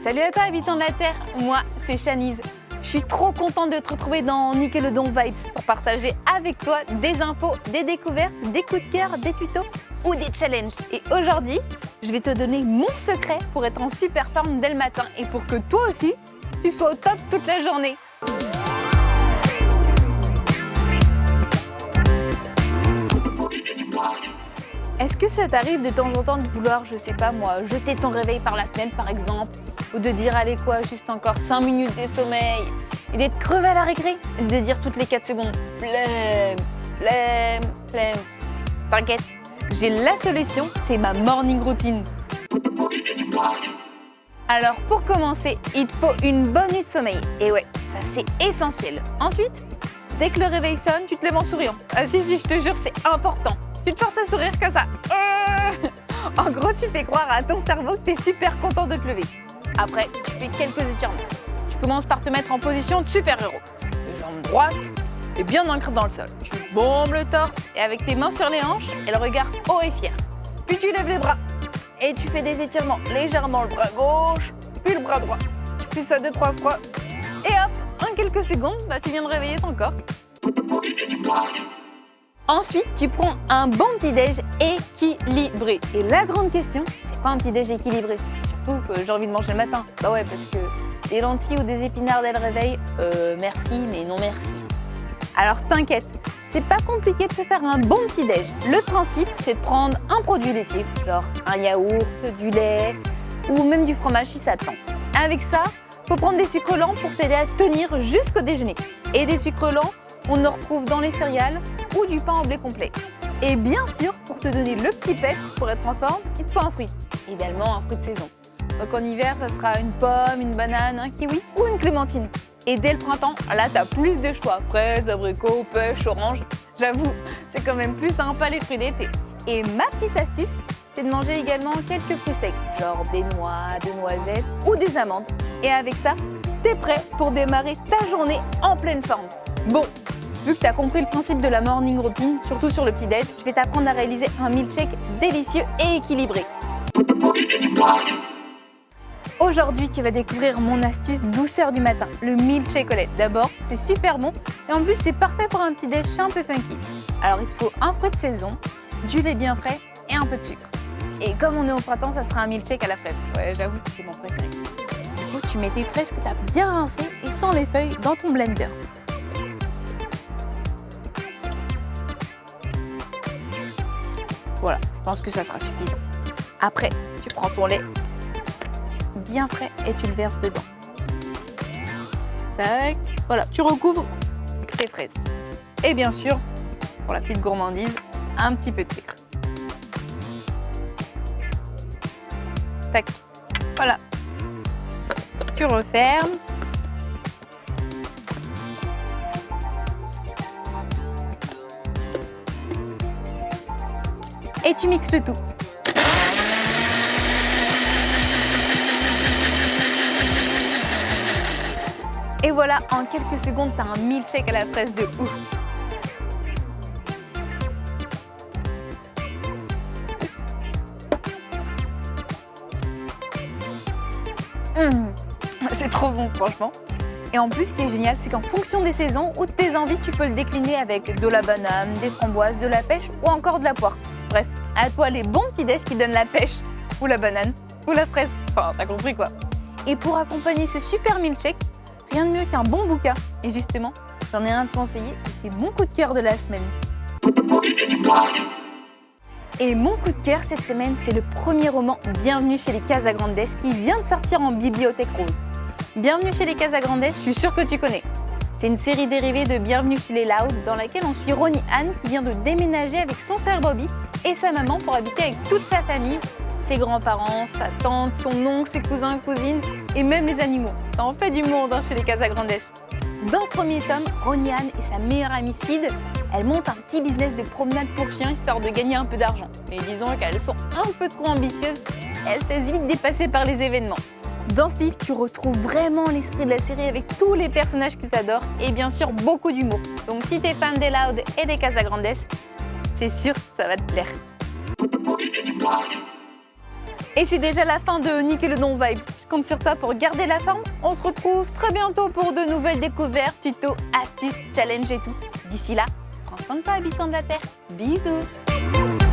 Salut à toi habitant de la Terre, moi c'est Shanice. Je suis trop contente de te retrouver dans Nickelodeon Vibes pour partager avec toi des infos, des découvertes, des coups de cœur, des tutos ou des challenges. Et aujourd'hui, je vais te donner mon secret pour être en super forme dès le matin et pour que toi aussi, tu sois au top toute la journée. Est-ce que ça t'arrive de temps en temps de vouloir, je sais pas moi, jeter ton réveil par la fenêtre par exemple, ou de dire allez quoi, juste encore 5 minutes de sommeil, et d'être crevé à la récré, et de dire toutes les 4 secondes flemme, flemme, flemme. T'inquiète, j'ai la solution, c'est ma morning routine. Alors pour commencer, il te faut une bonne nuit de sommeil, et ouais, ça c'est essentiel. Ensuite, dès que le réveil sonne, tu te lèves en souriant. Ah si, je te jure, c'est important. Tu te forces à sourire comme ça. En gros, tu fais croire à ton cerveau que tu es super content de te lever. Après, tu fais quelques étirements. Tu commences par te mettre en position de super-héros. Les jambes droites et bien ancrées dans le sol. Tu bombes le torse et avec tes mains sur les hanches et le regard haut et fier. Puis tu lèves les bras et tu fais des étirements légèrement le bras gauche, puis le bras droit. Tu fais ça 2-3 fois et hop, en quelques secondes, tu viens de réveiller ton corps. Ensuite, tu prends un bon petit-déj équilibré. Et la grande question, c'est quoi un petit-déj équilibré? Surtout que j'ai envie de manger le matin. Bah ouais, parce que des lentilles ou des épinards dès le réveil, merci, mais non merci. Alors t'inquiète, c'est pas compliqué de se faire un bon petit-déj. Le principe, c'est de prendre un produit laitier, genre un yaourt, du lait ou même du fromage si ça te tente. Avec ça, faut prendre des sucres lents pour t'aider à tenir jusqu'au déjeuner. Et des sucres lents, on en retrouve dans les céréales ou du pain au blé complet. Et bien sûr, pour te donner le petit peps pour être en forme, il te faut un fruit. Idéalement, un fruit de saison. Donc en hiver, ça sera une pomme, une banane, un kiwi ou une clémentine. Et dès le printemps, là, tu as plus de choix. Fraises, abricots, pêches, oranges. J'avoue, c'est quand même plus sympa les fruits d'été. Et ma petite astuce, c'est de manger également quelques fruits secs, genre des noix, des noisettes ou des amandes. Et avec ça, t'es prêt pour démarrer ta journée en pleine forme. Bon, vu que tu as compris le principe de la morning routine, surtout sur le petit-déj, je vais t'apprendre à réaliser un milkshake délicieux et équilibré. Aujourd'hui, tu vas découvrir mon astuce douceur du matin, le milkshake au lait. D'abord, c'est super bon et en plus, c'est parfait pour un petit-déj un peu funky. Alors, il te faut un fruit de saison, du lait bien frais et un peu de sucre. Et comme on est au printemps, ça sera un milkshake à la fraise. Ouais, j'avoue que c'est mon préféré. Du coup, tu mets tes fraises que tu as bien rincées et sans les feuilles dans ton blender. Voilà, je pense que ça sera suffisant. Après, tu prends ton lait bien frais et tu le verses dedans. Tac. Voilà, tu recouvres tes fraises. Et bien sûr, pour la petite gourmandise, un petit peu de sucre. Tac. Voilà. Tu refermes. Et tu mixes le tout. Et voilà, en quelques secondes, tu as un milkshake à la fraise de ouf. C'est trop bon, franchement. Et en plus, ce qui est génial, c'est qu'en fonction des saisons ou de tes envies, tu peux le décliner avec de la banane, des framboises, de la pêche ou encore de la poire. Bref, à toi les bons petits déj qui donnent la pêche, ou la banane, ou la fraise. Enfin, t'as compris quoi. Et pour accompagner ce super milkshake, rien de mieux qu'un bon bouquin. Et justement, j'en ai un à te conseiller et c'est mon coup de cœur de la semaine. Et mon coup de cœur cette semaine, c'est le premier roman Bienvenue chez les Casagrandes qui vient de sortir en bibliothèque rose. Bienvenue chez les Casagrandes, je suis sûre que tu connais. C'est une série dérivée de Bienvenue chez les Loud dans laquelle on suit Ronnie Anne qui vient de déménager avec son frère Bobby et sa maman pour habiter avec toute sa famille, ses grands-parents, sa tante, son oncle, ses cousins, cousines et même les animaux. Ça en fait du monde chez les Casagrandes. Dans ce premier tome, Ronnie Anne et sa meilleure amie Sid, elles montent un petit business de promenade pour chiens histoire de gagner un peu d'argent. Mais disons qu'elles sont un peu trop ambitieuses, elles se laissent vite dépasser par les événements. Dans ce livre, tu retrouves vraiment l'esprit de la série avec tous les personnages que tu adores et bien sûr beaucoup d'humour. Donc si tu es fan des Loud et des Casagrandes, c'est sûr, ça va te plaire. Et c'est déjà la fin de Nickelodeon Vibes. Je compte sur toi pour garder la forme. On se retrouve très bientôt pour de nouvelles découvertes, tutos, astuces, challenges et tout. D'ici là, prends soin de toi, habitant de la Terre. Bisous.